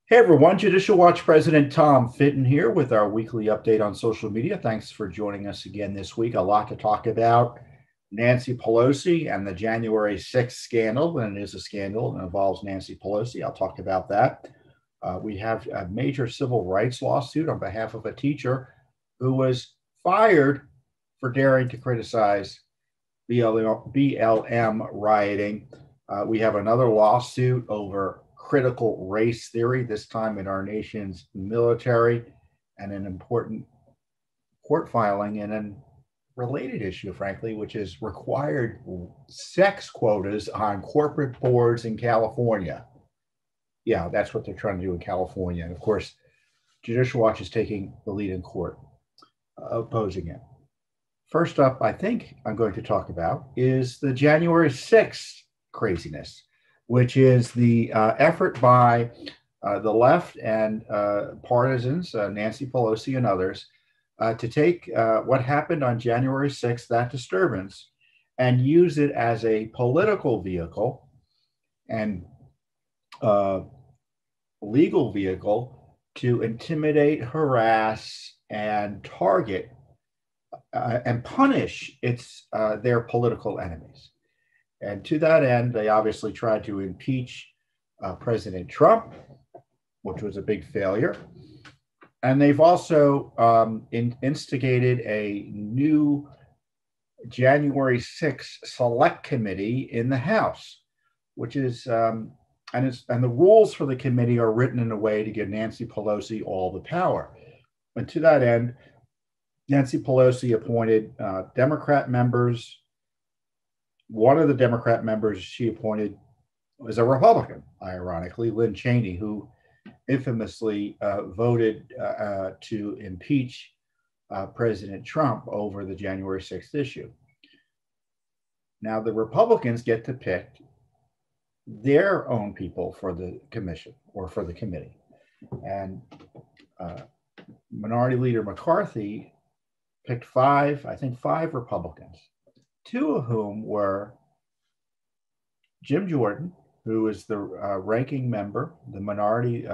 Hey everyone, Judicial Watch President Tom Fitton here with our weekly update on social media. Thanks for joining us again this week. A lot to talk about. Nancy Pelosi and the January 6th scandal, and it is a scandal and involves Nancy Pelosi. I'll talk about that. We have a major civil rights lawsuit on behalf of a teacher who was fired for daring to criticize BLM rioting. We have another lawsuit over critical race theory, this time in our nation's military, and an important court filing in a related issue, frankly, which is required sex quotas on corporate boards in California. Yeah, that's what they're trying to do in California. And of course, Judicial Watch is taking the lead in court, opposing it. First up, I think I'm going to talk about is the January 6th craziness, which is the effort by the left and partisans, Nancy Pelosi and others, to take what happened on January 6th, that disturbance, and use it as a political vehicle and legal vehicle to intimidate, harass, and target and punish their political enemies. And to that end, they obviously tried to impeach President Trump, which was a big failure. And they've also instigated a new January 6th select committee in the House, which is, and the rules for the committee are written in a way to give Nancy Pelosi all the power. And to that end, Nancy Pelosi appointed Democrat members. One of the Democrat members she appointed was a Republican, ironically, Lynn Cheney, who infamously voted to impeach President Trump over the January 6th issue. Now, the Republicans get to pick their own people for the commission or for the committee. And Minority Leader McCarthy picked five Republicans, two of whom were Jim Jordan, who is the ranking member, the minority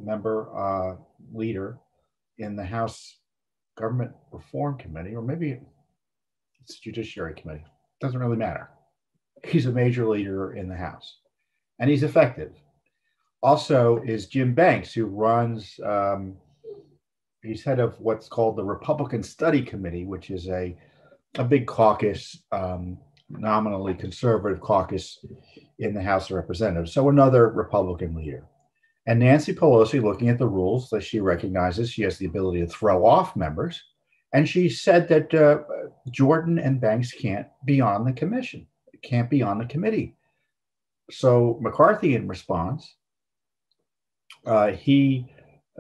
member leader in the House Government Reform Committee, or maybe it's Judiciary Committee. Doesn't really matter. He's a major leader in the House, and he's effective. Also is Jim Banks, who runs, he's head of what's called the Republican Study Committee, which is a big caucus, nominally conservative caucus in the House of Representatives. So another Republican leader. And Nancy Pelosi, looking at the rules, that she recognizes she has the ability to throw off members. And she said that Jordan and Banks can't be on the commission, can't be on the committee. So McCarthy, in response, he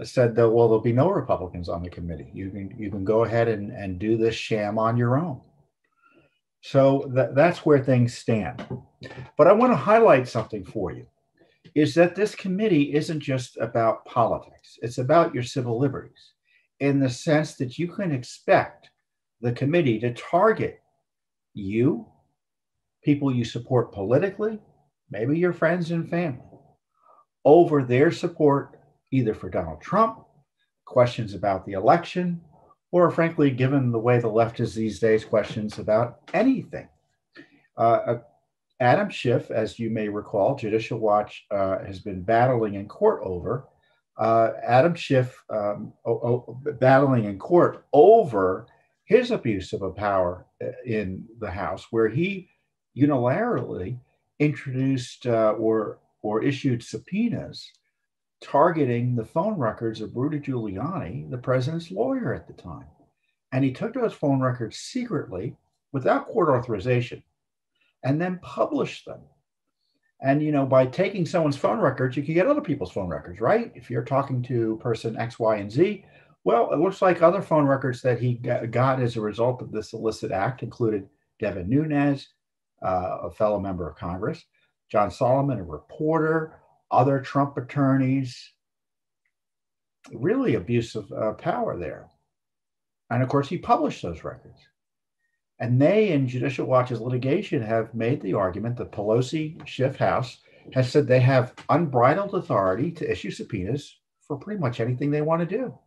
said that, well, there'll be no Republicans on the committee. You can go ahead and do this sham on your own. So that's where things stand. But I want to highlight something for you, is that this committee isn't just about politics. It's about your civil liberties, in the sense that you can expect the committee to target you, people you support politically, maybe your friends and family, over their support either for Donald Trump, questions about the election, or frankly, given the way the left is these days, questions about anything. Adam Schiff, as you may recall, Judicial Watch has been battling in court over. Adam Schiff battling in court over his abuse of a power in the House, where he unilaterally introduced or issued subpoenas targeting the phone records of Rudy Giuliani, the president's lawyer at the time. And he took those phone records secretly without court authorization and then published them. And, by taking someone's phone records, you can get other people's phone records, right? If you're talking to person X, Y, and Z, well, it looks like other phone records that he got as a result of this illicit act included Devin Nunes, a fellow member of Congress, John Solomon, a reporter, other Trump attorneys. Really abuse of power there. And of course, he published those records. And they, in Judicial Watch's litigation, have made the argument that Pelosi, Schiff House, has said they have unbridled authority to issue subpoenas for pretty much anything they want to do.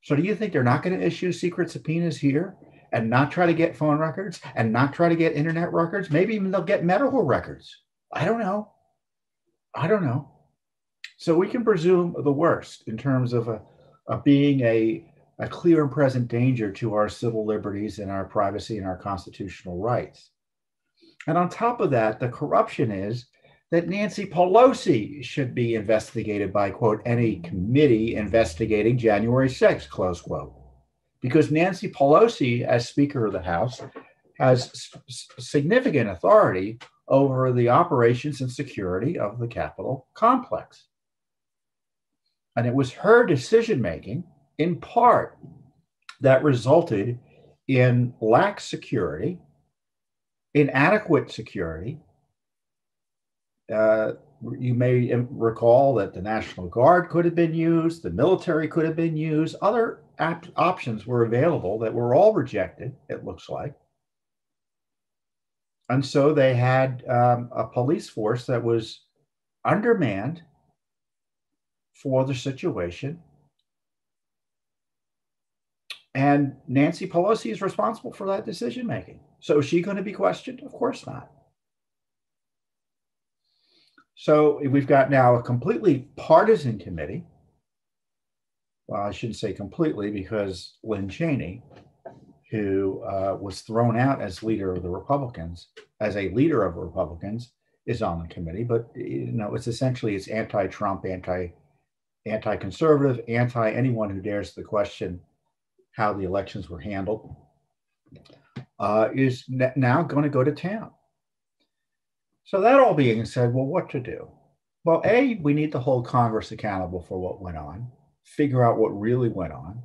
So do you think they're not going to issue secret subpoenas here and not try to get phone records and not try to get internet records? Maybe even they'll get medical records. I don't know. So we can presume the worst in terms of being a clear and present danger to our civil liberties and our privacy and our constitutional rights. And on top of that, the corruption is that Nancy Pelosi should be investigated by, quote, any committee investigating January 6th, close quote. Because Nancy Pelosi, as Speaker of the House, has significant authority over the operations and security of the Capitol complex. And it was her decision-making, in part, that resulted in lax security, inadequate security. You may recall that the National Guard could have been used, the military could have been used, other options were available that were all rejected, it looks like. And so they had a police force that was undermanned for the situation. And Nancy Pelosi is responsible for that decision making. So is she going to be questioned? Of course not. So we've got now a completely partisan committee. Well, I shouldn't say completely, because Lynn Cheney, who was thrown out as leader of the Republicans, as a leader of Republicans, is on the committee. But it's essentially anti-Trump, anti-conservative, anti anyone who dares to question how the elections were handled, is now going to go to town. So that all being said, well, what to do? Well, A, we need to hold Congress accountable for what went on, figure out what really went on.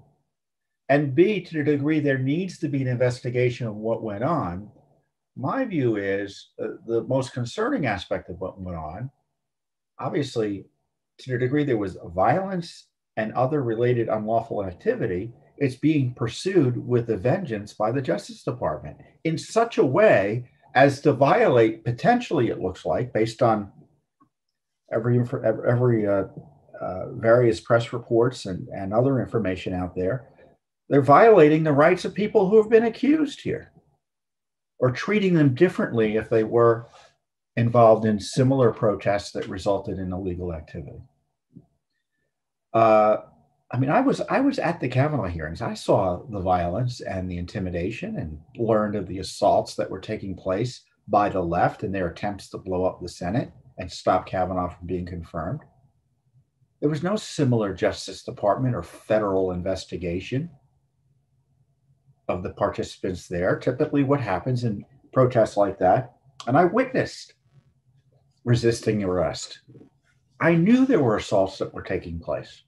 And B, to the degree there needs to be an investigation of what went on, my view is the most concerning aspect of what went on, obviously, to the degree there was violence and other related unlawful activity, it's being pursued with a vengeance by the Justice Department in such a way as to violate, potentially, it looks like, based on every various press reports and other information out there, they're violating the rights of people who have been accused here, or treating them differently if they were involved in similar protests that resulted in illegal activity. I was at the Kavanaugh hearings. I saw the violence and the intimidation and learned of the assaults that were taking place by the left in their attempts to blow up the Senate and stop Kavanaugh from being confirmed. There was no similar Justice Department or federal investigation of the participants there. Typically what happens in protests like that, and I witnessed resisting arrest. I knew there were assaults that were taking place.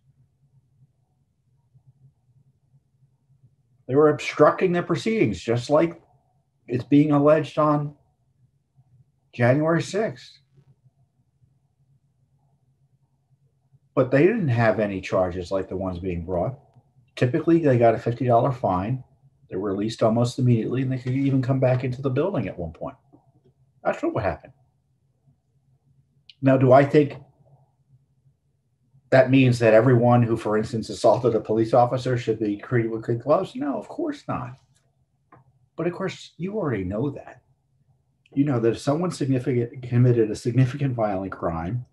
They were obstructing the proceedings, just like it's being alleged on January 6th. But they didn't have any charges like the ones being brought. Typically, they got a $50 fine. They were released almost immediately, and they could even come back into the building at one point. That's what happened. Now, do I think that means that everyone who, for instance, assaulted a police officer should be treated with kid gloves? No, of course not. But of course, you already know that. You know that if someone committed a significant violent crime,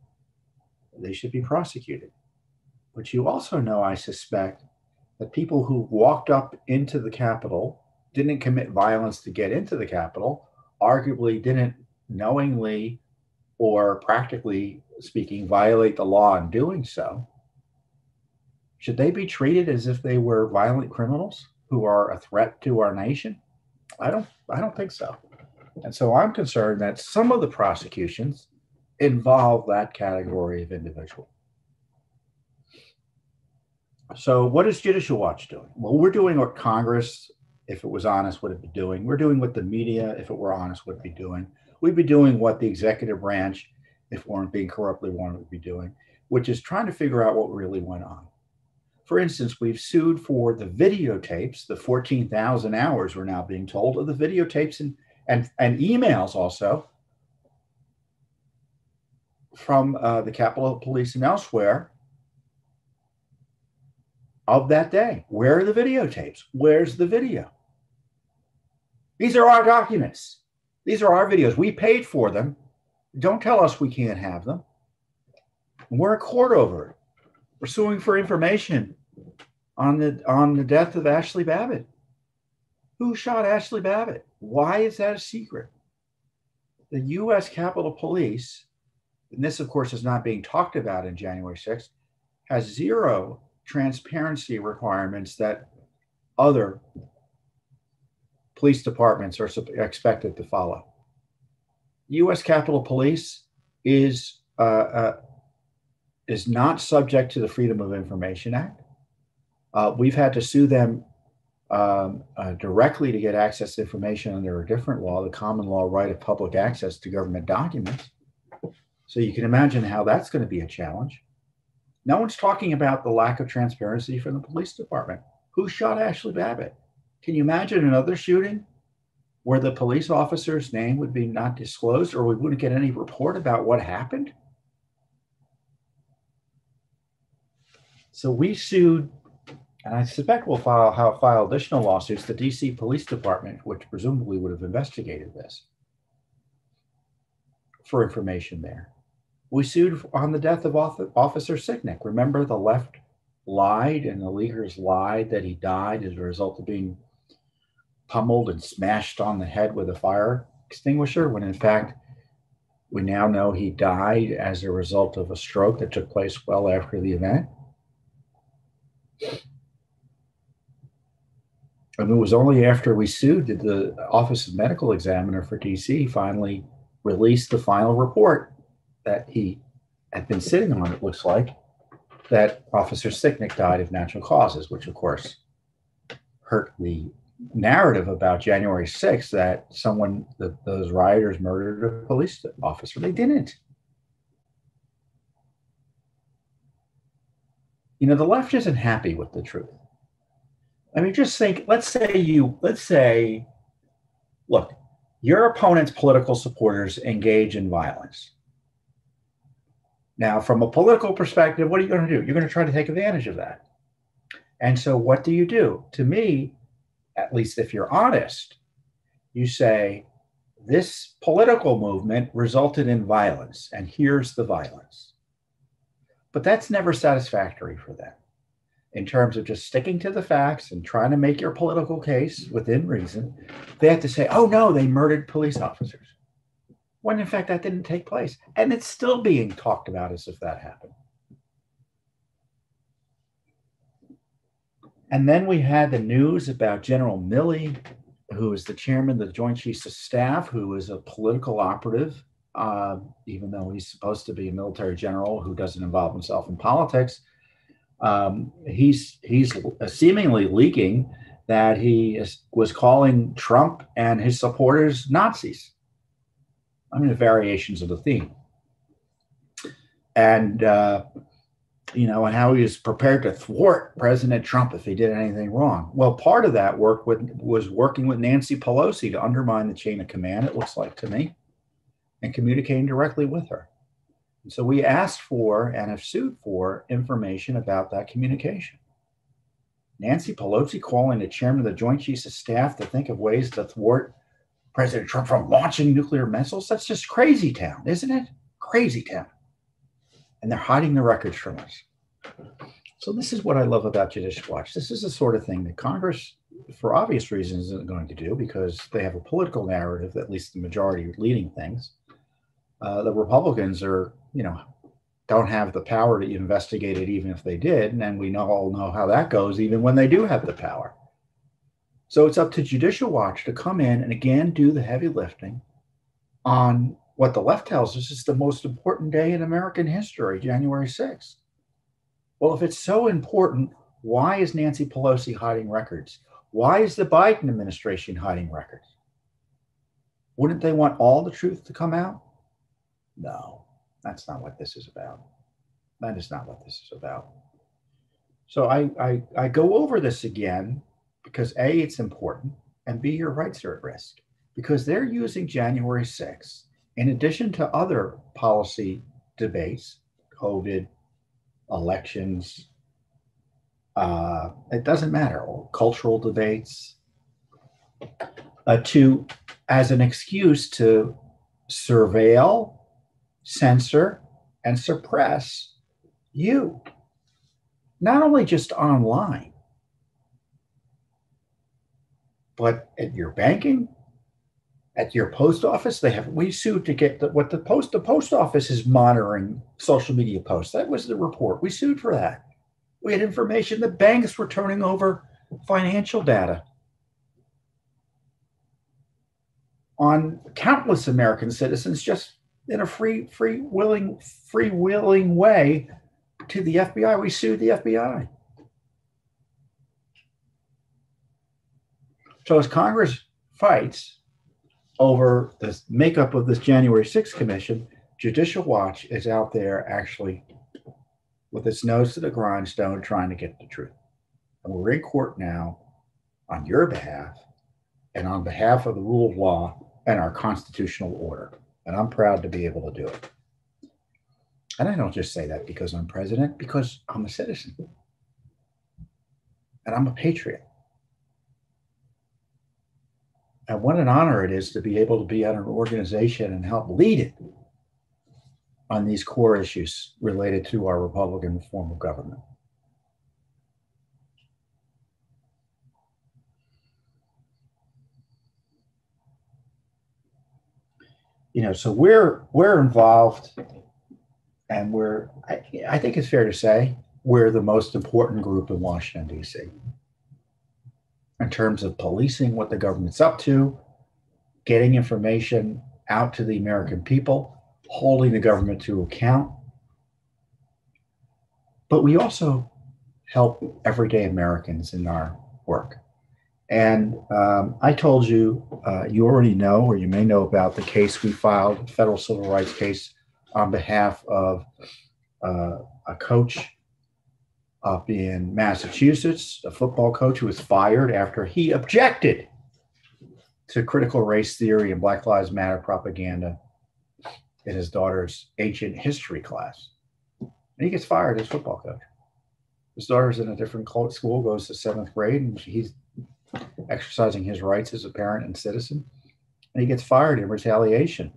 they should be prosecuted. But you also know, I suspect, that people who walked up into the Capitol didn't commit violence to get into the Capitol, arguably didn't knowingly or practically speaking violate the law in doing so. Should they be treated as if they were violent criminals who are a threat to our nation? I don't think so. And so I'm concerned that some of the prosecutions involve that category of individual. So what is Judicial Watch doing? Well, we're doing what Congress, if it was honest, would be doing. We're doing what the media, if it were honest, would be doing. We'd be doing what the executive branch, if we weren't being corruptly run, would be doing, which is trying to figure out what really went on. For instance, we've sued for the videotapes, the 14,000 hours we're now being told of the videotapes and emails also from the Capitol Police and elsewhere of that day. Where are the videotapes? Where's the video? These are our documents. These are our videos. We paid for them. Don't tell us we can't have them. We're in court over it. We're suing for information on the death of Ashley Babbitt. Who shot Ashley Babbitt? Why is that a secret? The U.S. Capitol Police, and this, of course, is not being talked about in January 6th, has zero transparency requirements that other police departments are expected to follow. U.S. Capitol Police is not subject to the Freedom of Information Act. We've had to sue them directly to get access to information under a different law, the common law right of public access to government documents. So you can imagine how that's going to be a challenge. No one's talking about the lack of transparency from the police department. Who shot Ashley Babbitt? Can you imagine another shooting where the police officer's name would be not disclosed, or we wouldn't get any report about what happened? So we sued, and I suspect we'll file additional lawsuits, the DC Police Department, which presumably would have investigated this, for information there. We sued on the death of Officer Sicknick. Remember, the left lied and the leakers lied that he died as a result of being pummeled and smashed on the head with a fire extinguisher, when in fact, we now know he died as a result of a stroke that took place well after the event. And it was only after we sued did the Office of Medical Examiner for DC finally release the final report that he had been sitting on, it looks like, that Officer Sicknick died of natural causes, which of course hurt the narrative about January 6th that those rioters murdered a police officer. They didn't. You know, the left isn't happy with the truth. I mean, just think, let's say, look, your opponent's political supporters engage in violence. Now, from a political perspective, what are you going to do? You're going to try to take advantage of that. And so what do you do? To me, at least if you're honest, you say, this political movement resulted in violence, and here's the violence. But that's never satisfactory for them in terms of just sticking to the facts and trying to make your political case within reason. They have to say, oh, no, they murdered police officers, when in fact that didn't take place. And it's still being talked about as if that happened. And then we had the news about General Milley, who is the chairman of the Joint Chiefs of Staff, who is a political operative, even though he's supposed to be a military general who doesn't involve himself in politics. He's seemingly leaking that he was calling Trump and his supporters Nazis. I mean, the variations of the theme. And, and how he was prepared to thwart President Trump if he did anything wrong. Well, part of that work was working with Nancy Pelosi to undermine the chain of command, it looks like to me, and communicating directly with her. And so we asked for and have sued for information about that communication. Nancy Pelosi calling the chairman of the Joint Chiefs of Staff to think of ways to thwart President Trump from launching nuclear missiles. That's just crazy town, isn't it? Crazy town. And they're hiding the records from us. So this is what I love about Judicial Watch. This is the sort of thing that Congress, for obvious reasons, isn't going to do because they have a political narrative, at least the majority leading things. The Republicans don't have the power to investigate it even if they did. And we all know how that goes even when they do have the power. So it's up to Judicial Watch to come in and again do the heavy lifting on what the left tells us is the most important day in American history, January 6th. Well, if it's so important, why is Nancy Pelosi hiding records? Why is the Biden administration hiding records? Wouldn't they want all the truth to come out? No, that's not what this is about. That is not what this is about. So I go over this again because A, it's important, and B, your rights are at risk because they're using January 6th in addition to other policy debates, COVID, elections, it doesn't matter, cultural debates, to as an excuse to surveil, censor, and suppress you, not only just online, but at your banking, at your post office. We sued to get the post office is monitoring social media posts. That was the report. We sued for that. We had information that banks were turning over financial data on countless American citizens just in a freewheeling way to the FBI. We sued the FBI. So as Congress fights over the makeup of this January 6th commission, Judicial Watch is out there actually with its nose to the grindstone trying to get the truth. And we're in court now on your behalf and on behalf of the rule of law and our constitutional order. And I'm proud to be able to do it. And I don't just say that because I'm president, because I'm a citizen. And I'm a patriot. And what an honor it is to be able to be at an organization and help lead it on these core issues related to our Republican form of government. So we're involved, and I think it's fair to say we're the most important group in Washington, D.C. in terms of policing what the government's up to, getting information out to the American people, holding the government to account. But we also help everyday Americans in our work. And I told you, you already know, or you may know about the case we filed, a federal civil rights case on behalf of a coach up in Massachusetts, a football coach who was fired after he objected to critical race theory and Black Lives Matter propaganda in his daughter's ancient history class. And he gets fired as football coach. His daughter's in a different school, goes to 7th grade, and he's exercising his rights as a parent and citizen. And he gets fired in retaliation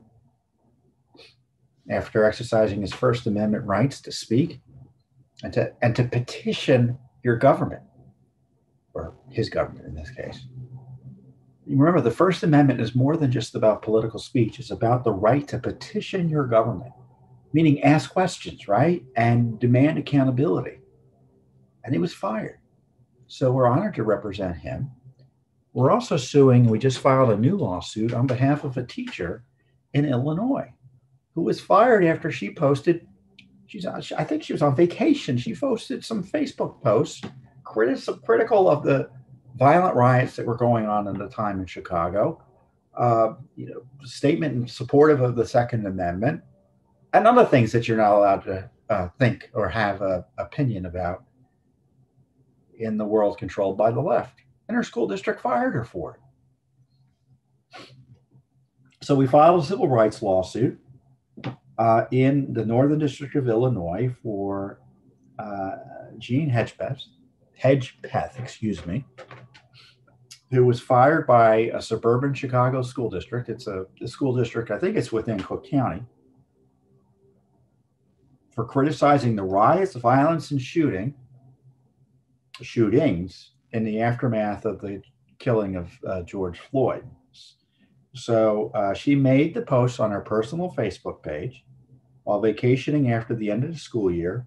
after exercising his First Amendment rights to speak and to petition your government, or his government in this case. You remember, the First Amendment is more than just about political speech. It's about the right to petition your government, meaning ask questions, right? And demand accountability. And he was fired. So we're honored to represent him. We're also suing, we just filed a new lawsuit on behalf of a teacher in Illinois who was fired after she posted, I think she was on vacation. She posted some Facebook posts critical of the violent riots that were going on at the time in Chicago, statement in supportive of the Second Amendment, and other things that you're not allowed to think or have an opinion about in the world controlled by the left. And her school district fired her for it. So we filed a civil rights lawsuit in the Northern District of Illinois for Jean Hedgepeth, who was fired by a suburban Chicago school district. It's a school district, I think it's within Cook County, for criticizing the riots, violence, and shootings in the aftermath of the killing of George Floyd. So she made the post on her personal Facebook page while vacationing after the end of the school year,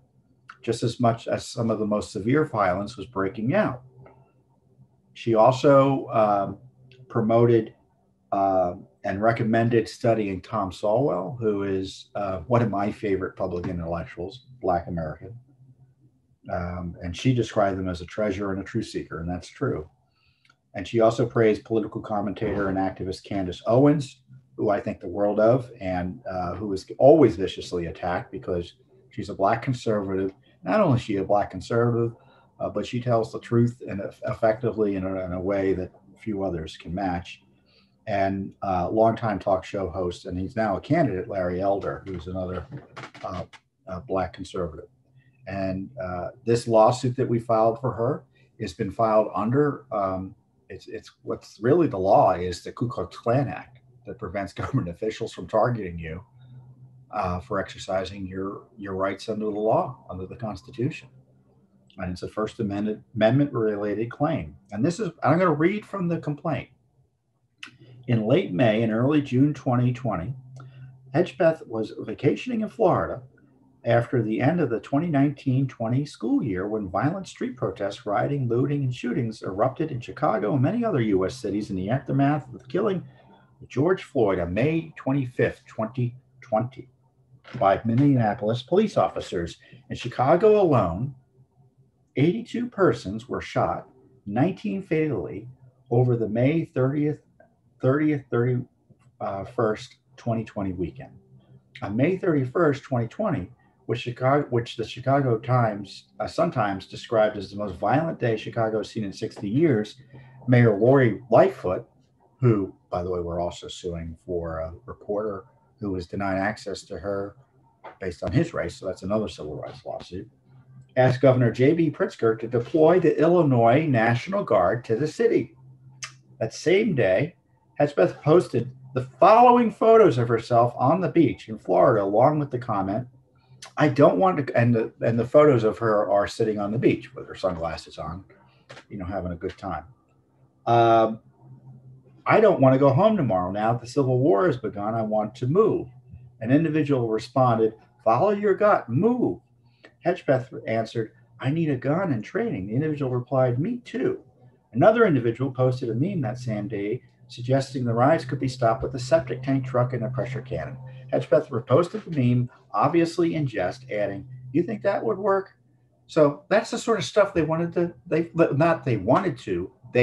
just as much as some of the most severe violence was breaking out. She also promoted and recommended studying Tom Sowell, who is one of my favorite public intellectuals, Black American. And she described him as a treasure and a truth seeker, and that's true. And she also praised political commentator and activist Candace Owens, who I think the world of, and who is always viciously attacked because she's a Black conservative. Not only is she a Black conservative, but she tells the truth and effectively in a way that few others can match. and longtime talk show host, and he's now a candidate, Larry Elder, who's another Black conservative. And this lawsuit that we filed for her has been filed under, it's what's really the law is the Ku Klux Klan Act that prevents government officials from targeting you for exercising your rights under the law, under the Constitution. And it's a First Amendment related claim. And this is, I'm going to read from the complaint. In late May and early June 2020, Hedgebeth was vacationing in Florida after the end of the 2019-20 school year when violent street protests, rioting, looting, and shootings erupted in Chicago and many other U.S. cities in the aftermath of the killing of George Floyd on May 25th, 2020, by Minneapolis police officers. In Chicago alone, 82 persons were shot, 19 fatally, over the May 30th, 31st, 2020 weekend. On May 31st, 2020, which the Chicago Times sometimes described as the most violent day Chicago has seen in 60 years, Mayor Lori Lightfoot, who, by the way, we're also suing for a reporter who was denied access to her based on his race, so that's another civil rights lawsuit, asked Governor J.B. Pritzker to deploy the Illinois National Guard to the city. That same day, Hedgebeth posted the following photos of herself on the beach in Florida, along with the comment, I don't want to, and the photos of her are sitting on the beach with her sunglasses on, having a good time. I don't want to go home tomorrow. Now that the Civil War has begun, I want to move. An individual responded, follow your gut, move. Hedgebeth answered, I need a gun and training. The individual replied, me too. Another individual posted a meme that same day suggesting the riots could be stopped with a septic tank truck and a pressure cannon. Hedgebeth reposted the meme, obviously in jest, adding, you think that would work? So that's the sort of stuff they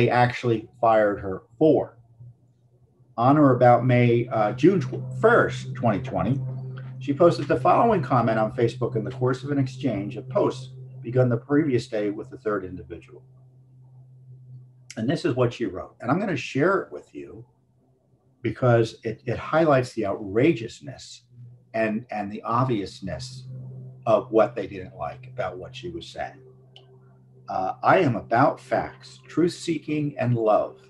actually fired her for. On or about June 1st, 2020, she posted the following comment on Facebook in the course of an exchange of posts begun the previous day with the third individual. And this is what she wrote. And I'm going to share it with you because it highlights the outrageousness and the obviousness of what they didn't like about what she was saying. I am about facts, truth-seeking, and love.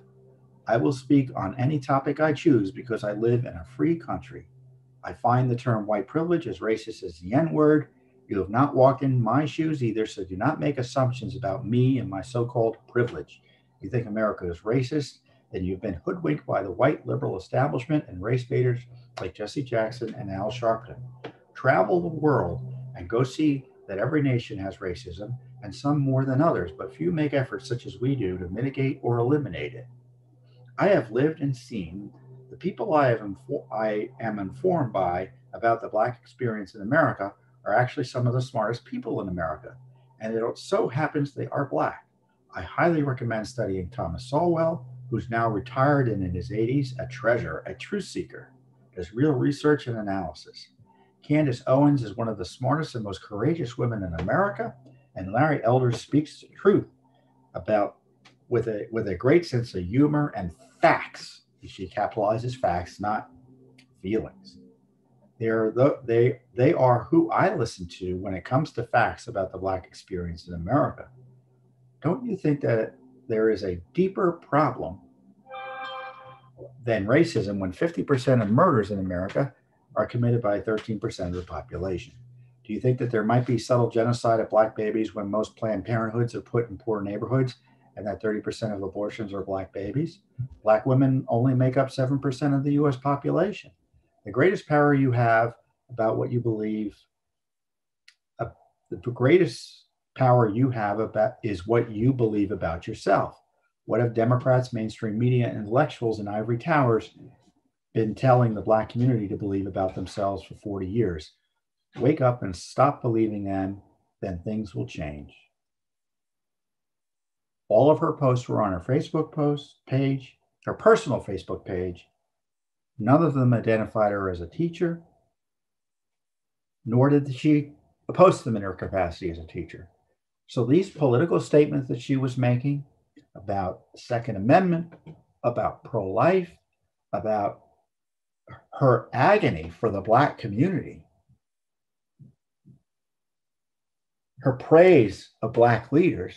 I will speak on any topic I choose because I live in a free country. I find the term white privilege as racist as the N-word. You have not walked in my shoes either, so do not make assumptions about me and my so-called privilege. You think America is racist, then you've been hoodwinked by the white liberal establishment and race baiters like Jesse Jackson and Al Sharpton. Travel the world and go see that every nation has racism, and some more than others, but few make efforts such as we do to mitigate or eliminate it. I have lived and seen the people I am informed by about the Black experience in America are actually some of the smartest people in America, and it so happens they are Black. I highly recommend studying Thomas Sowell, who's now retired and in his 80s, a treasure, a truth seeker, does real research and analysis. Candace Owens is one of the smartest and most courageous women in America, and Larry Elder speaks the truth about with a great sense of humor and facts. She capitalizes facts, not feelings. They are who I listen to when it comes to facts about the Black experience in America. Don't you think that there is a deeper problem than racism when 50% of murders in America are committed by 13% of the population? Do you think that there might be subtle genocide of Black babies when most Planned Parenthoods are put in poor neighborhoods and that 30% of abortions are Black babies? Black women only make up 7% of the US population. The greatest power you have about what you believe, the greatest power you have about is what you believe about yourself. What have Democrats, mainstream media, intellectuals, and ivory towers been telling the Black community to believe about themselves for 40 years? Wake up and stop believing them, then things will change. All of her posts were on her Facebook page, her personal Facebook page. None of them identified her as a teacher, nor did she post them in her capacity as a teacher. So these political statements that she was making about the Second Amendment, about pro-life, about her agony for the Black community, her praise of Black leaders,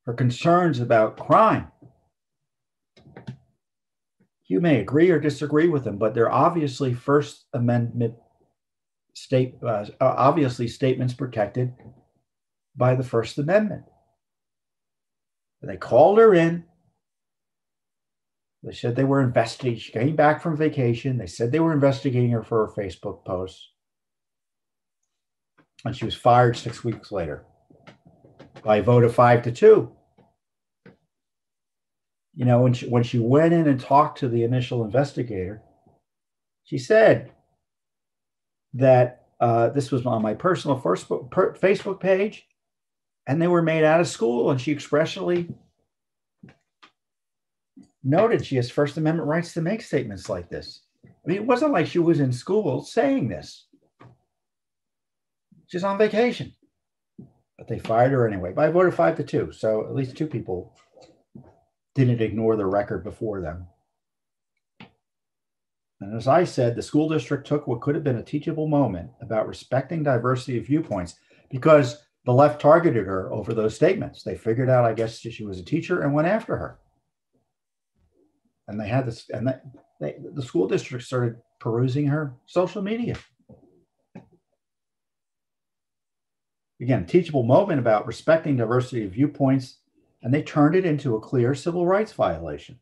her concerns about crime. You may agree or disagree with them, but they're obviously First Amendment obviously statements protected by the First Amendment. They called her in. They said they were investigating. She came back from vacation. They said they were investigating her for her Facebook posts. And she was fired 6 weeks later by a vote of 5-2. You know, when she went in and talked to the initial investigator, she said that this was on my personal Facebook page, and they were made out of school. And she expressly noted she has First Amendment rights to make statements like this. I mean, it wasn't like she was in school saying this. She's on vacation. But they fired her anyway by a vote of 5-2. So at least two people didn't ignore the record before them. And as I said, the school district took what could have been a teachable moment about respecting diversity of viewpoints, because the left targeted her over those statements. They figured out, I guess, she was a teacher and went after her. And they had this, and the school district started perusing her social media. Again, teachable moment about respecting diversity of viewpoints, and they turned it into a clear civil rights violation.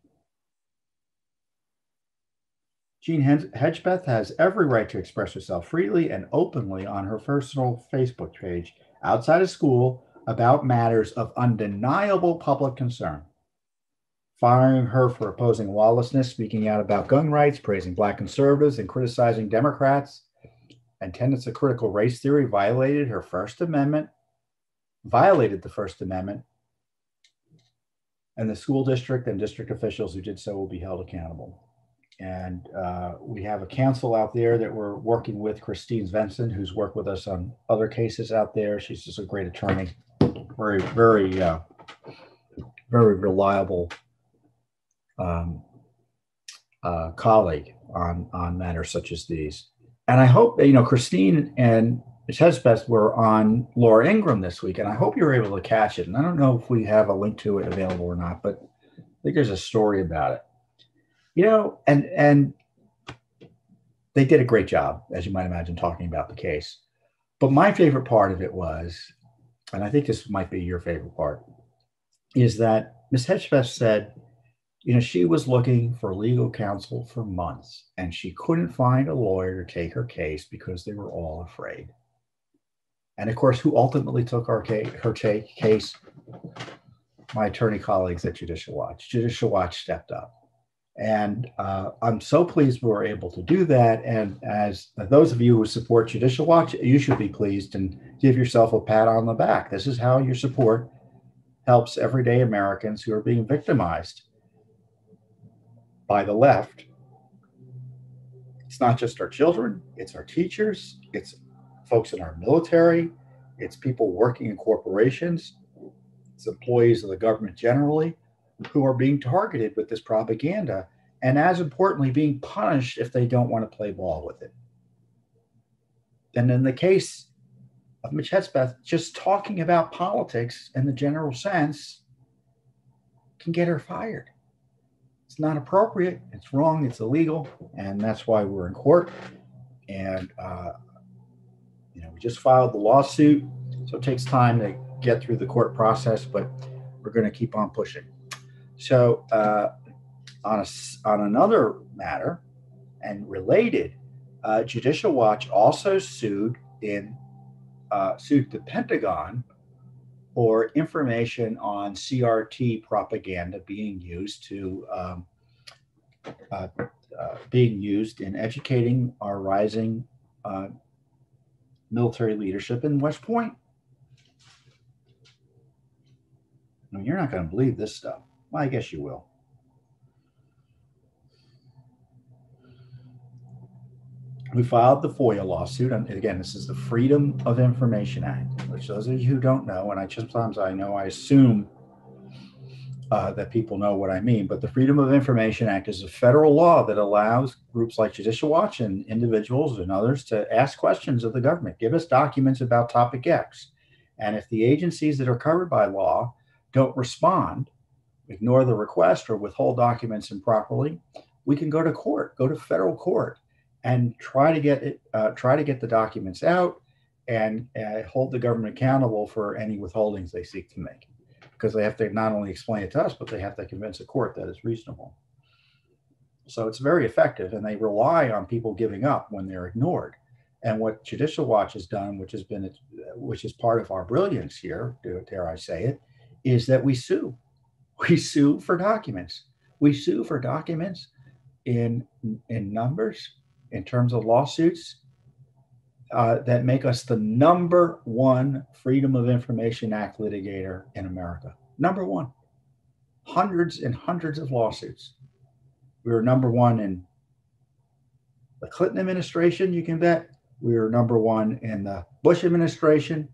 Jean Hedgepeth has every right to express herself freely and openly on her personal Facebook page outside of school about matters of undeniable public concern. Firing her for opposing lawlessness, speaking out about gun rights, praising Black conservatives, and criticizing Democrats and tenets of critical race theory violated the First Amendment, and the school district and district officials who did so will be held accountable. And we have a counsel out there that we're working with, Christine Svensson, who's worked with us on other cases out there. She's just a great attorney, very, very, very reliable colleague on matters such as these. And I hope, you know, Christine and Ms. Hedgepeth were on Laura Ingraham this week, and I hope you were able to catch it. And I don't know if we have a link to it available or not, but I think there's a story about it. You know, and they did a great job, as you might imagine, talking about the case. But my favorite part of it was, and I think this might be your favorite part, is that Ms. Hedgepeth said, you know, she was looking for legal counsel for months, and she couldn't find a lawyer to take her case because they were all afraid. And of course, who ultimately took her case? My attorney colleagues at Judicial Watch. Judicial Watch stepped up. And I'm so pleased we were able to do that. And as those of you who support Judicial Watch, you should be pleased and give yourself a pat on the back. This is how your support helps everyday Americans who are being victimized by the left. It's not just our children, it's our teachers, it's folks in our military, it's people working in corporations, it's employees of the government generally, who are being targeted with this propaganda, and as importantly, being punished if they don't want to play ball with it. And in the case of Ms. Hedgepeth, just talking about politics in the general sense can get her fired. It's not appropriate, it's wrong, it's illegal, and that's why we're in court. And you know, we just filed the lawsuit, so it takes time to get through the court process, but we're going to keep on pushing. So on another matter and related, Judicial Watch also sued the Pentagon for information on CRT propaganda being used in educating our rising military leadership in West Point. I mean, you're not going to believe this stuff. Well, I guess you will. We filed the FOIA lawsuit, and again, this is the Freedom of Information Act, which those of you who don't know, and I assume that people know what I mean. But the Freedom of Information Act is a federal law that allows groups like Judicial Watch and individuals and others to ask questions of the government. Give us documents about topic X. And if the agencies that are covered by law don't respond, ignore the request, or withhold documents improperly, we can go to court, go to federal court, and try to get the documents out and hold the government accountable for any withholdings they seek to make, because they have to not only explain it to us, but they have to convince a court that it's reasonable. So it's very effective, and they rely on people giving up when they're ignored. And what Judicial Watch has done, which is part of our brilliance here, dare I say it, is that we sue. We sue for documents. We sue for documents in numbers, in terms of lawsuits, that make us the number one Freedom of Information Act litigator in America. Number one. Hundreds and hundreds of lawsuits. We were number one in the Clinton administration, you can bet. We were number one in the Bush administration,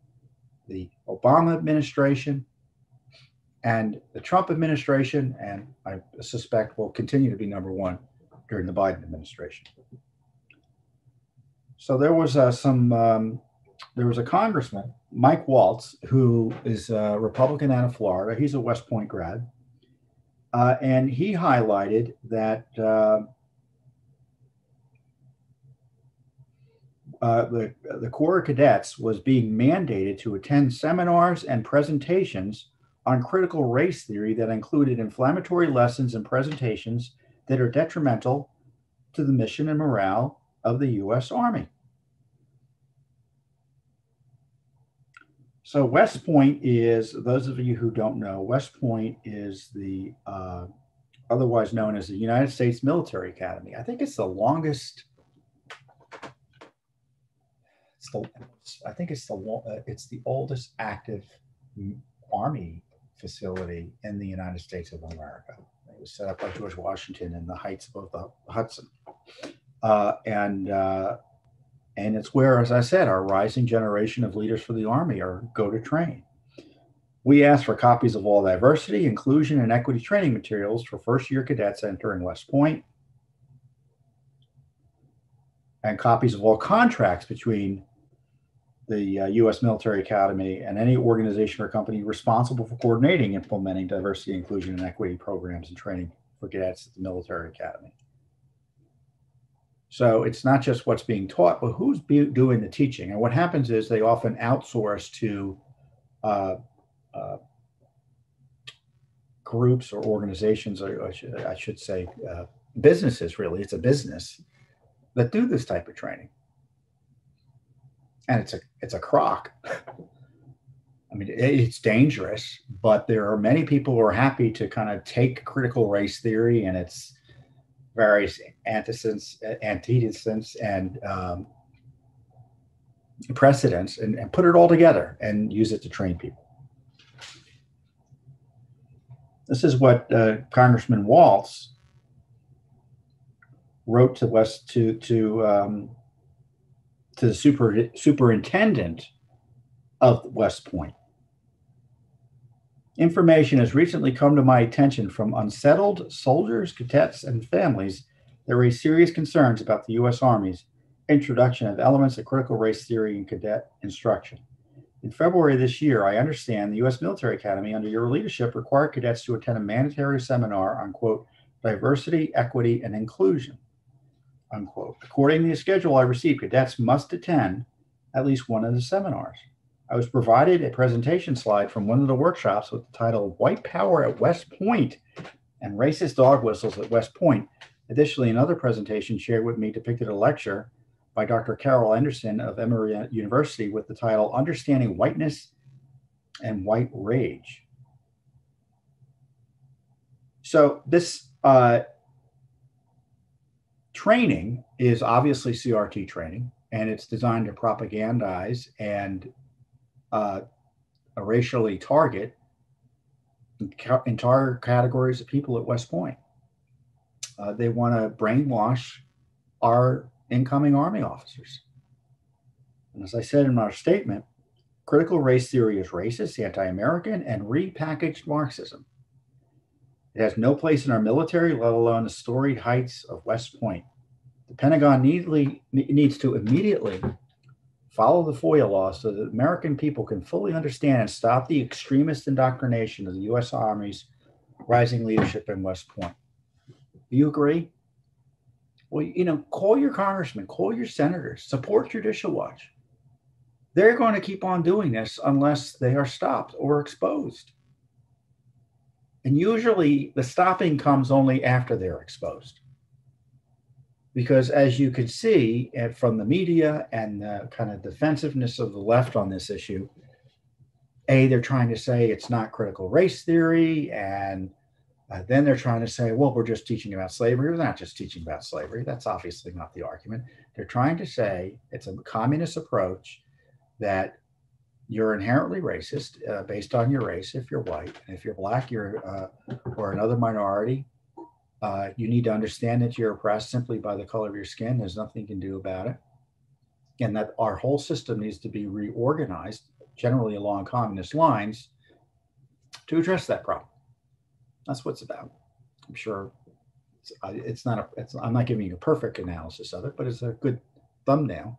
the Obama administration, and the Trump administration, and I suspect will continue to be number one during the Biden administration. So there was a congressman, Mike Waltz, who is a Republican out of Florida. He's a West Point grad, and he highlighted that the Corps of Cadets was being mandated to attend seminars and presentations on critical race theory that included inflammatory lessons and presentations that are detrimental to the mission and morale of the U.S. Army. So West Point is, those of you who don't know, West Point is the otherwise known as the United States Military Academy. I think it's the longest. It's the oldest active Army facility in the United States of America. It was set up by George Washington in the heights above the Hudson. And it's where, as I said, our rising generation of leaders for the Army go to train. We ask for copies of all diversity, inclusion, and equity training materials for first-year cadets entering West Point, and copies of all contracts between the U.S. Military Academy and any organization or company responsible for coordinating, implementing diversity, inclusion, and equity programs and training for cadets at the Military Academy. So it's not just what's being taught, but who's doing the teaching. And what happens is they often outsource to groups or organizations, or I should say businesses, really. It's a business that do this type of training. And it's a crock. I mean, it's dangerous, but there are many people who are happy to kind of take critical race theory and its various antecedents and precedents and put it all together and use it to train people. This is what Congressman Waltz wrote to the superintendent of West Point. Information has recently come to my attention from unsettled soldiers, cadets, and families that raise serious concerns about the U.S. Army's introduction of elements of critical race theory in cadet instruction. In February of this year, I understand the U.S. Military Academy, under your leadership, required cadets to attend a mandatory seminar on, quote, diversity, equity, and inclusion, unquote. According to the schedule I received, cadets must attend at least one of the seminars. I was provided a presentation slide from one of the workshops with the title White Power at West Point and Racist Dog Whistles at West Point. Additionally, another presentation shared with me depicted a lecture by Dr. Carol Anderson of Emory University with the title Understanding Whiteness and White Rage. So this training is obviously CRT training, and it's designed to propagandize and racially target entire categories of people at West Point. They want to brainwash our incoming Army officers. And as I said in our statement, critical race theory is racist, anti-American, and repackaged Marxism. It has no place in our military, let alone the storied heights of West Point. The Pentagon needs to immediately follow the FOIA law so that American people can fully understand and stop the extremist indoctrination of the U.S. Army's rising leadership in West Point. Do you agree? Well, call your congressmen, call your senators, support Judicial Watch. They're going to keep on doing this unless they are stopped or exposed. And usually the stopping comes only after they're exposed. Because as you can see from the media and the kind of defensiveness of the left on this issue, they're trying to say it's not critical race theory, and then they're trying to say, well, we're just teaching about slavery. We're not just teaching about slavery. That's obviously not the argument. They're trying to say it's a communist approach that you're inherently racist based on your race if you're white. And if you're black, or another minority, you need to understand that you're oppressed simply by the color of your skin. There's nothing you can do about it. And that our whole system needs to be reorganized, generally along communist lines, to address that problem. That's what it's about. I'm sure I'm not giving you a perfect analysis of it, but it's a good thumbnail.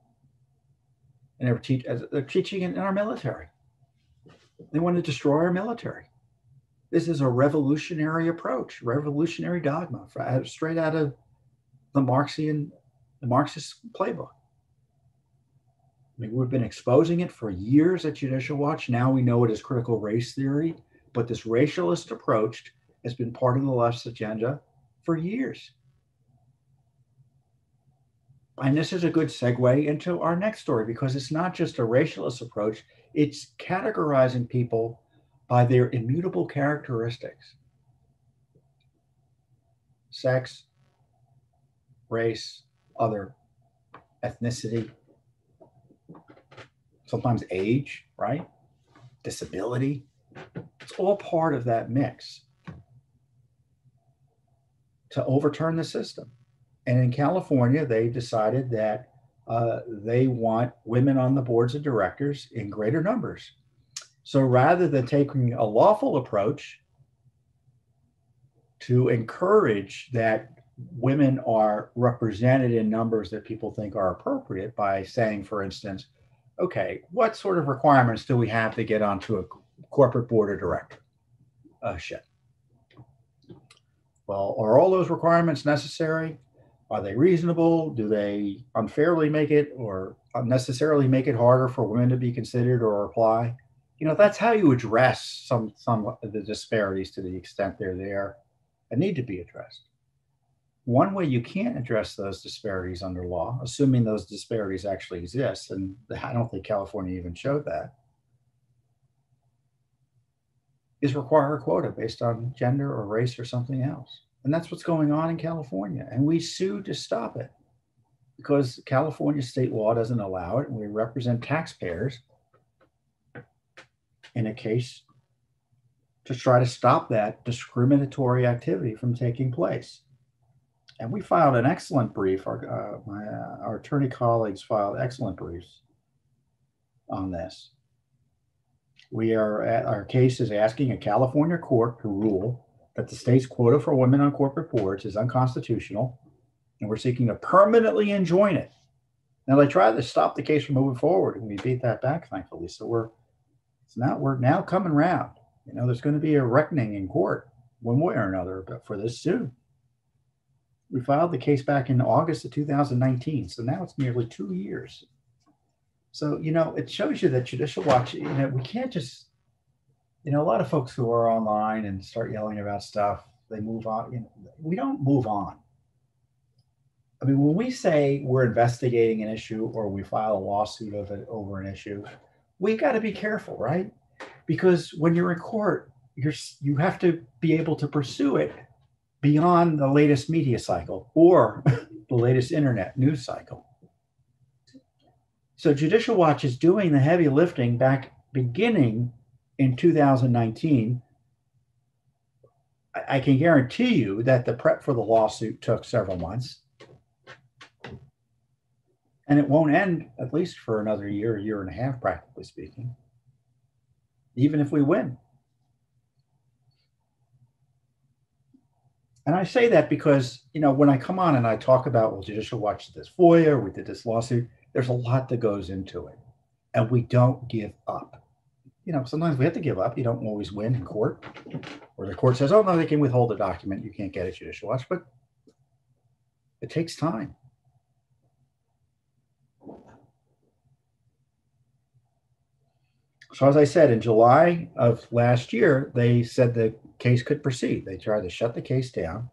And they're teaching it in our military. They want to destroy our military. This is a revolutionary approach, revolutionary dogma, straight out of the Marxist playbook. I mean, we've been exposing it for years at Judicial Watch. Now we know it is critical race theory, but this racialist approach has been part of the left's agenda for years. And this is a good segue into our next story, because it's not just a racialist approach, it's categorizing people by their immutable characteristics: sex, race, other, ethnicity, sometimes age, right? Disability. It's all part of that mix to overturn the system. And in California, they decided that they want women on the boards of directors in greater numbers. So rather than taking a lawful approach to encourage that women are represented in numbers that people think are appropriate, by saying, for instance, okay, what sort of requirements do we have to get onto a corporate board of directors? Well, are all those requirements necessary? Are they reasonable? Do they unfairly make it or unnecessarily make it harder for women to be considered or apply? That's how you address some of the disparities to the extent they're there and need to be addressed. One way you can't address those disparities under law, assuming those disparities actually exist, and I don't think California even showed that, is require a quota based on gender or race or something else. And that's what's going on in California. And we sued to stop it because California state law doesn't allow it. And we represent taxpayers in a case to try to stop that discriminatory activity from taking place. And we filed an excellent brief. Our attorney colleagues filed excellent briefs on this. Our case is asking a California court to rule that the state's quota for women on corporate boards is unconstitutional, and we're seeking to permanently enjoin it. Now, they tried to stop the case from moving forward, and we beat that back, thankfully. So we're now coming around. There's going to be a reckoning in court one way or another for this soon. We filed the case back in August of 2019, so now it's nearly 2 years. So, it shows you that Judicial Watch, we can't just, a lot of folks who are online and start yelling about stuff, they move on. We don't move on. I mean, when we say we're investigating an issue or we file a lawsuit over an issue, we got to be careful, right? Because when you're in court, you have to be able to pursue it beyond the latest media cycle or the latest internet news cycle. So Judicial Watch is doing the heavy lifting beginning in 2019. I can guarantee you that the prep for the lawsuit took several months. And it won't end, at least for another year and a half, practically speaking, even if we win. And I say that because, when I come on and I talk about, well, Judicial Watch did this FOIA, we did this lawsuit, there's a lot that goes into it. And we don't give up. Sometimes we have to give up. You don't always win in court, or the court says, oh, no, they can withhold a document. You can't get a Judicial Watch, but it takes time. So as I said, in July of last year, they said the case could proceed. They tried to shut the case down.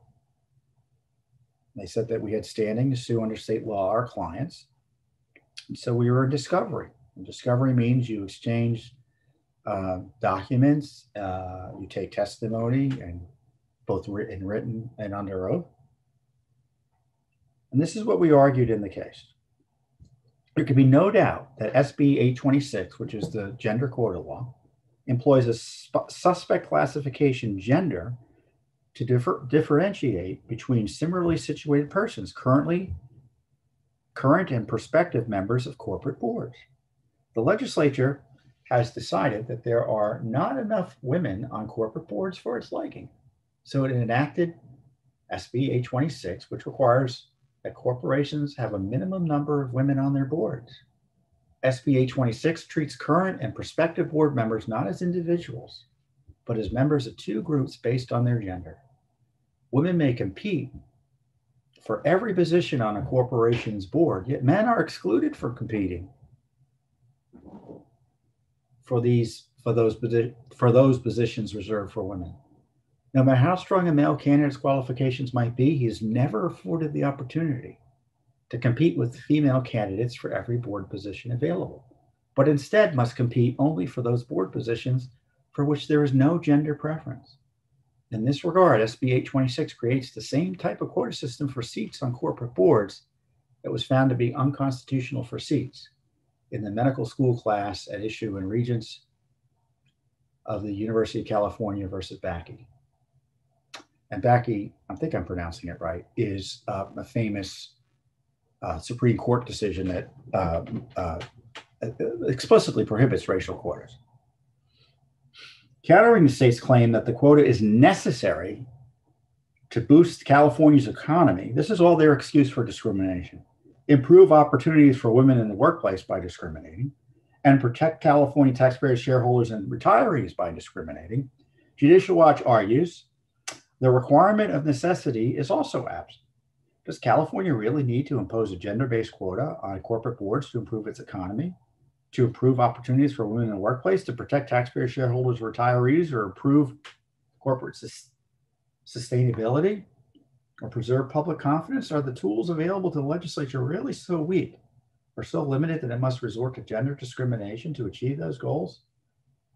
They said that we had standing to sue under state law our clients. And so we were in discovery. And discovery means you exchange documents, you take testimony, and both written and under oath. And this is what we argued in the case. There can be no doubt that SB 826, which is the gender quota law, employs a suspect classification gender to differentiate between similarly situated persons, current and prospective members of corporate boards. The legislature has decided that there are not enough women on corporate boards for its liking. So it enacted SB 826, which requires that corporations have a minimum number of women on their boards. SB 826 treats current and prospective board members not as individuals, but as members of two groups based on their gender. Women may compete for every position on a corporation's board, yet men are excluded from competing for those positions reserved for women. No matter how strong a male candidate's qualifications might be, he is never afforded the opportunity to compete with female candidates for every board position available, but instead must compete only for those board positions for which there is no gender preference. In this regard, SB 826 creates the same type of quota system for seats on corporate boards that was found to be unconstitutional for seats in the medical school class at issue in Regents of the University of California versus Bakke. And Bakke, I think I'm pronouncing it right, is a famous Supreme Court decision that explicitly prohibits racial quotas. Countering the state's claim that the quota is necessary to boost California's economy, this is all their excuse for discrimination. Improve opportunities for women in the workplace by discriminating, and protect California taxpayers, shareholders, and retirees by discriminating. Judicial Watch argues the requirement of necessity is also absent. Does California really need to impose a gender-based quota on corporate boards to improve its economy, to improve opportunities for women in the workplace, to protect taxpayers, shareholders, retirees, or improve corporate sustainability, or preserve public confidence? Are the tools available to the legislature really so weak or so limited that it must resort to gender discrimination to achieve those goals?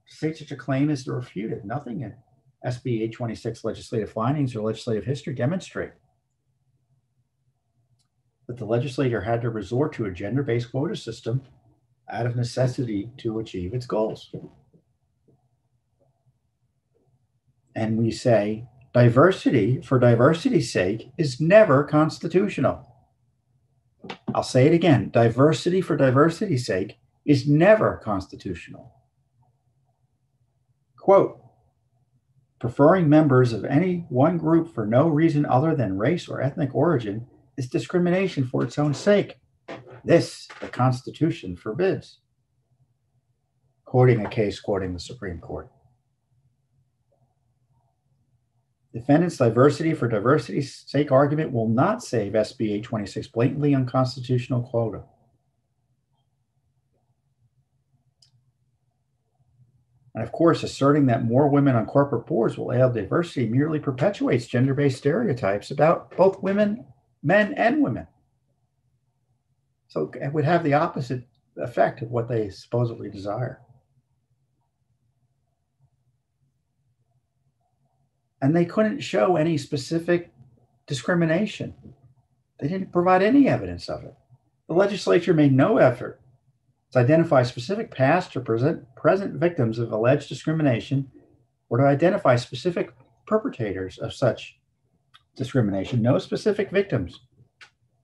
To state such a claim is to refute it. Nothing in SB 826 legislative findings or legislative history demonstrate that the legislature had to resort to a gender-based quota system out of necessity to achieve its goals. And we say diversity for diversity's sake is never constitutional. I'll say it again. Diversity for diversity's sake is never constitutional. Quote, preferring members of any one group for no reason other than race or ethnic origin is discrimination for its own sake. This, the Constitution forbids. Quoting the Supreme Court. Defendants' diversity for diversity's sake argument will not save SB 826 blatantly unconstitutional quota. And of course, asserting that more women on corporate boards will add diversity merely perpetuates gender-based stereotypes about both men and women. So it would have the opposite effect of what they supposedly desire. And they couldn't show any specific discrimination. They didn't provide any evidence of it. The legislature made no effort to identify specific past or present victims of alleged discrimination, or to identify specific perpetrators of such discrimination. No specific victims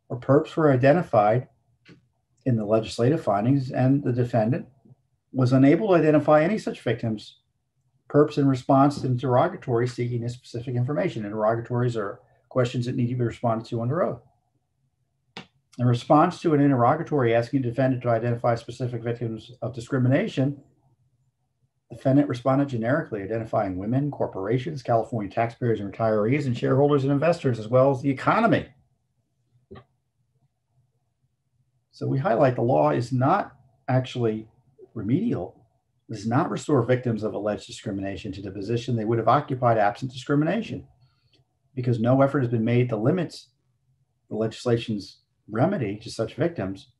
or perps were identified in the legislative findings, and the defendant was unable to identify any such victims perps in response to interrogatories seeking a specific information. Interrogatories are questions that need to be responded to under oath. In response to an interrogatory asking the defendant to identify specific victims of discrimination, the defendant responded generically, identifying women, corporations, California taxpayers and retirees, and shareholders and investors, as well as the economy. So we highlight the law is not actually remedial, does not restore victims of alleged discrimination to the position they would have occupied absent discrimination, because no effort has been made to limit the legislation's remedy to such victims.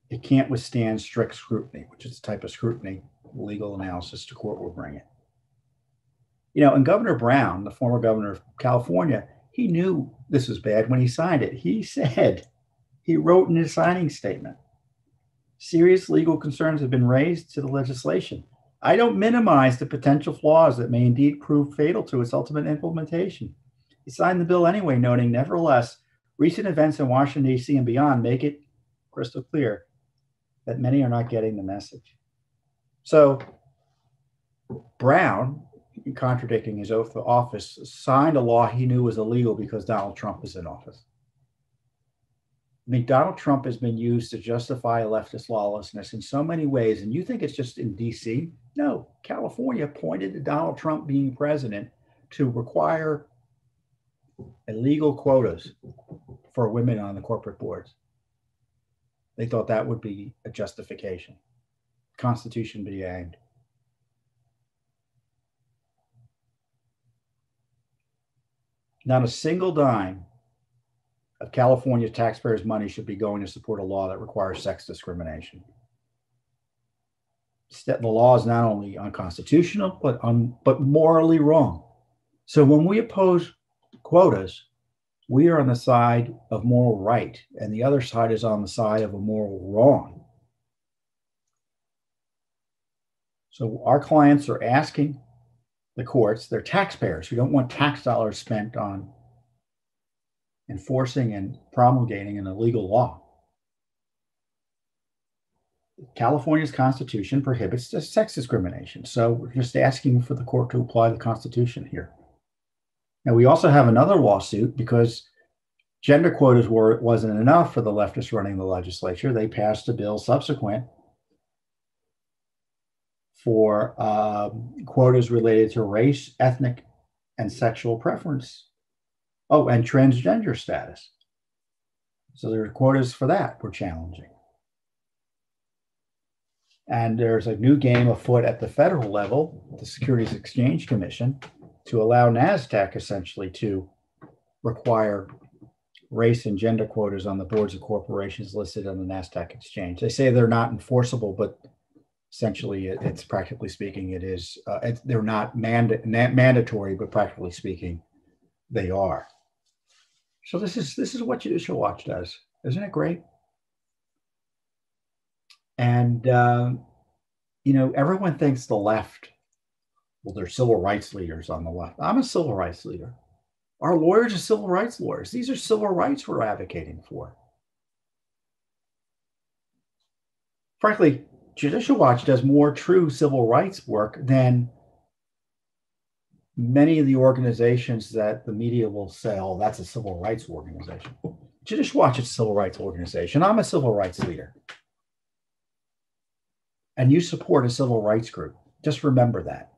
It can't withstand strict scrutiny, which is the type of scrutiny legal analysis to court will bring it. And Governor Brown, the former governor of California, he knew this was bad when he signed it. He wrote in his signing statement, serious legal concerns have been raised to the legislation. I don't minimize the potential flaws that may indeed prove fatal to its ultimate implementation. He signed the bill anyway, noting, nevertheless, recent events in Washington, D.C. and beyond make it crystal clear that many are not getting the message. So Brown, contradicting his oath of office, signed a law he knew was illegal because Donald Trump is in office. I mean, Donald Trump has been used to justify leftist lawlessness in so many ways. And you think it's just in DC? No, California pointed to Donald Trump being president to require illegal quotas for women on the corporate boards. They thought that would be a justification. Constitution be hanged. Not a single dime of California taxpayers' money should be going to support a law that requires sex discrimination. The law is not only unconstitutional, but morally wrong. So when we oppose quotas, we are on the side of moral right, and the other side is on the side of a moral wrong. So our clients are asking the courts, they're taxpayers who don't want tax dollars spent on enforcing and promulgating an illegal law. California's Constitution prohibits sex discrimination. So we're just asking for the court to apply the Constitution here. Now, we also have another lawsuit because gender quotas wasn't enough for the leftists running the legislature. They passed a bill subsequent for quotas related to race, ethnic, and sexual preference. Oh, and transgender status. So there are quotas for that we're challenging. And there's a new game afoot at the federal level, the Securities Exchange Commission, to allow NASDAQ essentially to require race and gender quotas on the boards of corporations listed on the NASDAQ exchange. They say they're not enforceable, but essentially it's practically speaking, it is, they're not mandatory, but practically speaking, they are. So this is what Judicial Watch does. Isn't it great? And, everyone thinks the left, well, they're civil rights leaders on the left. I'm a civil rights leader. Our lawyers are civil rights lawyers. These are civil rights we're advocating for. Frankly, Judicial Watch does more true civil rights work than many of the organizations that the media will say, oh, that's a civil rights organization. Judicial Watch is a civil rights organization. I'm a civil rights leader. And you support a civil rights group. Just remember that.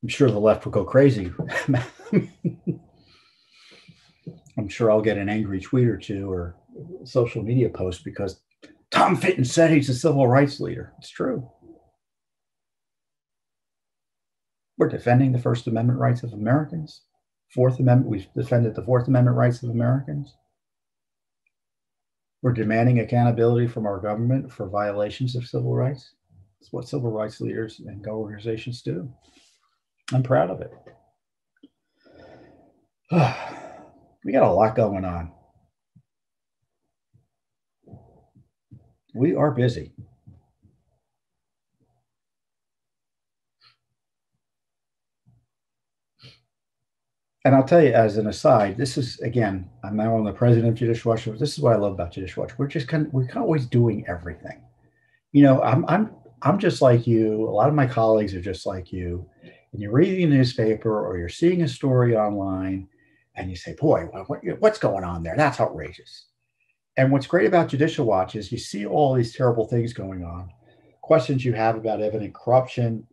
I'm sure the left will go crazy. I'm sure I'll get an angry tweet or two or social media post because Tom Fitton said he's a civil rights leader. It's true. We're defending the First Amendment rights of Americans. Fourth Amendment, we've defended the Fourth Amendment rights of Americans. We're demanding accountability from our government for violations of civil rights. It's what civil rights leaders and organizations do. I'm proud of it. We got a lot going on. We are busy. And I'll tell you, as an aside, this is again, I'm now on the president of Judicial Watch. This is what I love about Judicial Watch. We're kind of always doing everything. You know, I'm just like you. A lot of my colleagues are just like you. And you're reading a newspaper or you're seeing a story online, and you say, "Boy, what's going on there? That's outrageous." And what's great about Judicial Watch is you see all these terrible things going on, questions you have about evident corruption.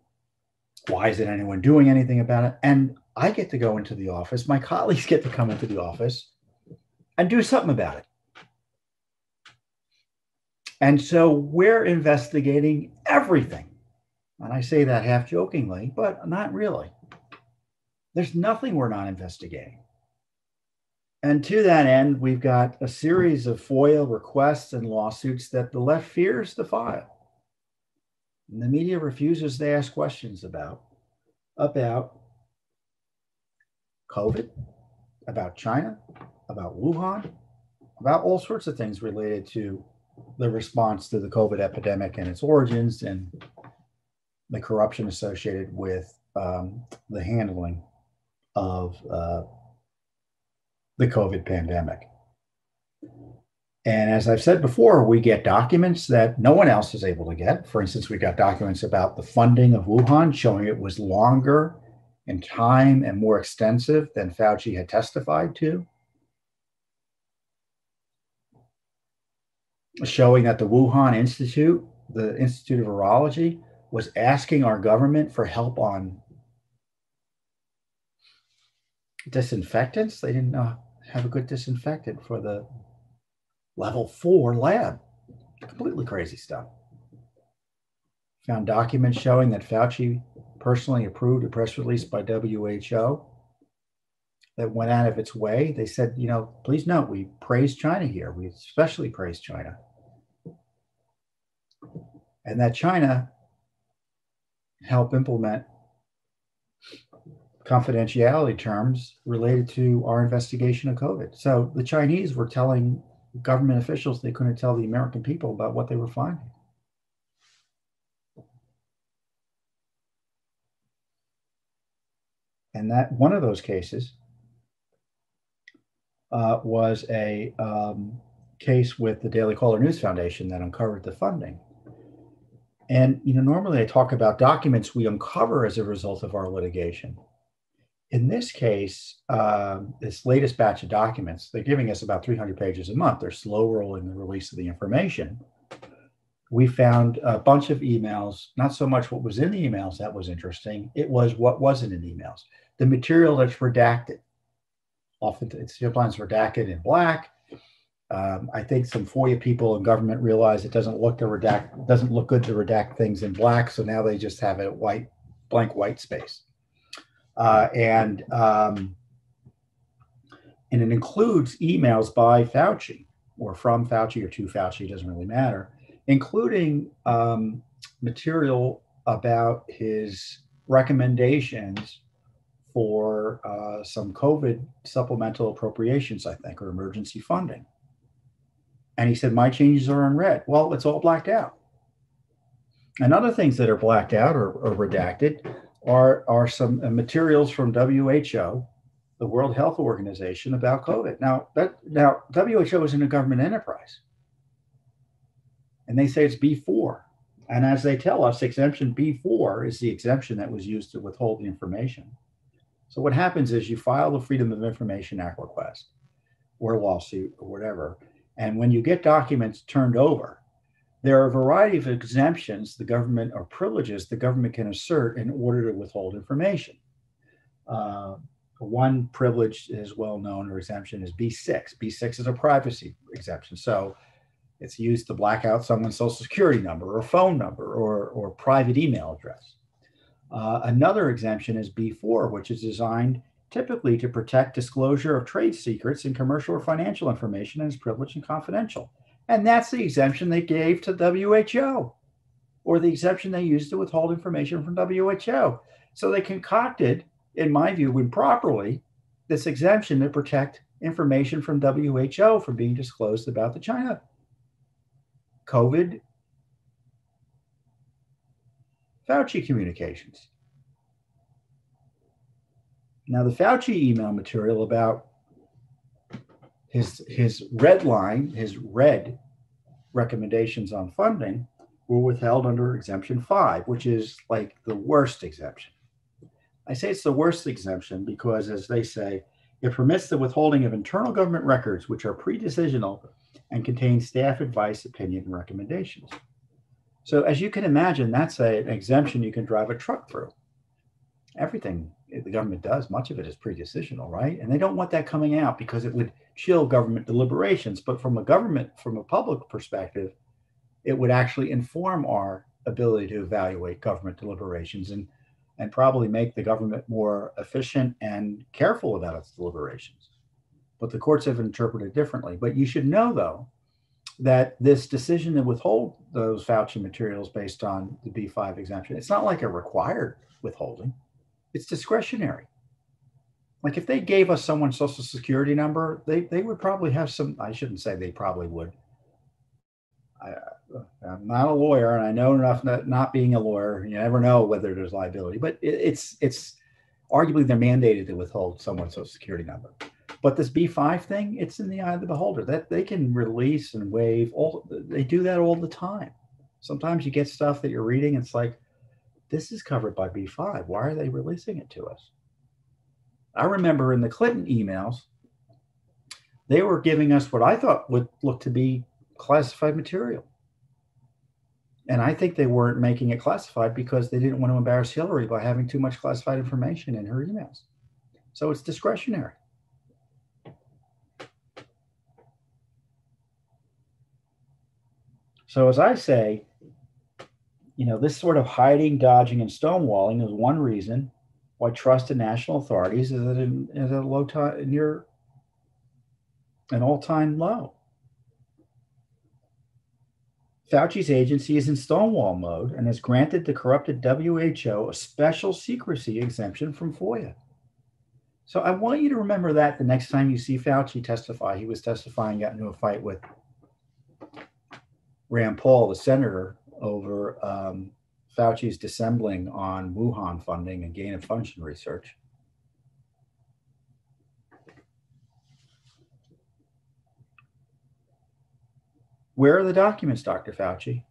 Why isn't anyone doing anything about it? And I get to go into the office. My colleagues get to come into the office and do something about it. And so we're investigating everything. And I say that half jokingly, but not really. There's nothing we're not investigating. And to that end, we've got a series of FOIA requests and lawsuits that the left fears to file. And the media refuses to ask questions about COVID, about China, about Wuhan, about all sorts of things related to the response to the COVID epidemic and its origins and the corruption associated with the handling of the COVID pandemic. And as I've said before, we get documents that no one else is able to get. For instance, we got documents about the funding of Wuhan showing it was longer in time and more extensive than Fauci had testified to, showing that the Wuhan Institute, the Institute of Virology, was asking our government for help on disinfectants. They didn't have a good disinfectant for the level 4 lab. Completely crazy stuff. Found documents showing that Fauci personally approved a press release by WHO that went out of its way. They said, you know, please note, we praise China here. We especially praise China. And that China helped implement confidentiality terms related to our investigation of COVID. So the Chinese were telling government officials they couldn't tell the American people about what they were finding. And that one of those cases was a case with the Daily Caller News Foundation that uncovered the funding. And you know, normally I talk about documents we uncover as a result of our litigation. In this case, this latest batch of documents, they're giving us about 300 pages a month. They're slow rolling the release of the information. We found a bunch of emails, not so much what was in the emails that was interesting, it was what wasn't in the emails. The material that's redacted. Often it's sometimes redacted in black. I think some FOIA people in government realize it doesn't look good to redact things in black, so now they just have a blank white space. And it includes emails by Fauci or from Fauci or to Fauci, doesn't really matter, including material about his recommendations for some COVID supplemental appropriations, I think, or emergency funding. And he said, my changes are in red. Well, it's all blacked out. And other things that are blacked out or redacted are some materials from WHO, the World Health Organization, about COVID. Now WHO isn't a government enterprise. And they say it's B4. And as they tell us, exemption B4 is the exemption that was used to withhold the information. So what happens is you file the Freedom of Information Act request or lawsuit or whatever. And when you get documents turned over, there are a variety of exemptions the government or privileges the government can assert in order to withhold information. One privilege is well known or exemption is B6. B6 is a privacy exemption. So it's used to black out someone's social security number or phone number or private email address. Another exemption is B4, which is designed typically to protect disclosure of trade secrets and commercial or financial information and is privileged and confidential. And that's the exemption they gave to WHO, or the exemption they used to withhold information from WHO. So they concocted, in my view, improperly, this exemption to protect information from WHO from being disclosed about the China COVID Fauci communications. Now, the Fauci email material about his red line, his red recommendations on funding were withheld under exemption 5, which is like the worst exemption. I say it's the worst exemption because, as they say, it permits the withholding of internal government records which are pre-decisional and contain staff advice, opinion, and recommendations. So as you can imagine, that's an exemption you can drive a truck through. Everything the government does, much of it is pre-decisional, right? And they don't want that coming out because it would chill government deliberations. But from a public perspective, it would actually inform our ability to evaluate government deliberations and probably make the government more efficient and careful about its deliberations. But the courts have interpreted differently. But you should know, though, that this decision to withhold those Fauci materials based on the B5 exemption, it's not like a required withholding. It's discretionary. Like if they gave us someone's social security number, they would probably have some, I shouldn't say they probably would. I'm not a lawyer, and I know enough not being a lawyer, you never know whether there's liability, but it's arguably they're mandated to withhold someone's social security number. But this B5 thing, it's in the eye of the beholder. That they can release and waive they do that all the time. Sometimes you get stuff that you're reading, it's like, this is covered by B5. Why are they releasing it to us? I remember in the Clinton emails, they were giving us what I thought would look to be classified material. And I think they weren't making it classified because they didn't want to embarrass Hillary by having too much classified information in her emails. So it's discretionary. So as I say, this sort of hiding, dodging, and stonewalling is one reason why trust in national authorities is at a low time, near an all-time low. Fauci's agency is in stonewall mode and has granted the corrupted WHO a special secrecy exemption from FOIA. So I want you to remember that the next time you see Fauci testify. He was testifying, got into a fight with Rand Paul, the senator, over Fauci's dissembling on Wuhan funding and gain of function research. Where are the documents, Dr. Fauci?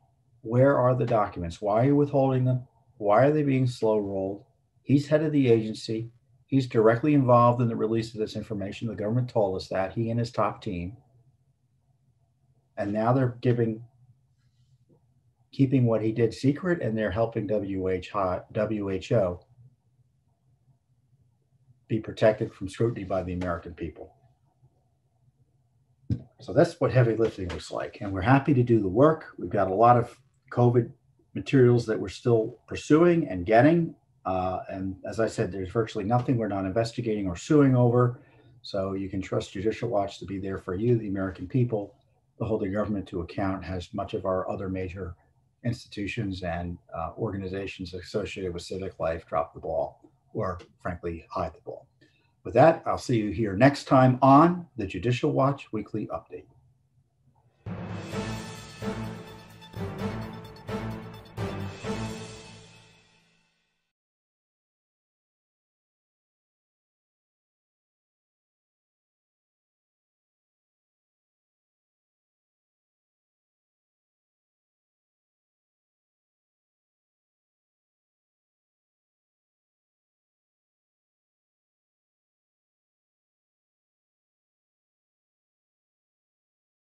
Where are the documents? Why are you withholding them? Why are they being slow rolled? He's head of the agency. He's directly involved in the release of this information. The government told us that, he and his top team. And now they're keeping what he did secret, and they're helping WHO be protected from scrutiny by the American people. So that's what heavy lifting looks like. And we're happy to do the work. We've got a lot of COVID materials that we're still pursuing and getting. And as I said, there's virtually nothing we're not investigating or suing over. So you can trust Judicial Watch to be there for you, the American people. The holding government to account has much of our other major institutions and organizations associated with civic life drop the ball, or frankly, hide the ball. With that, I'll see you here next time on the Judicial Watch Weekly Update.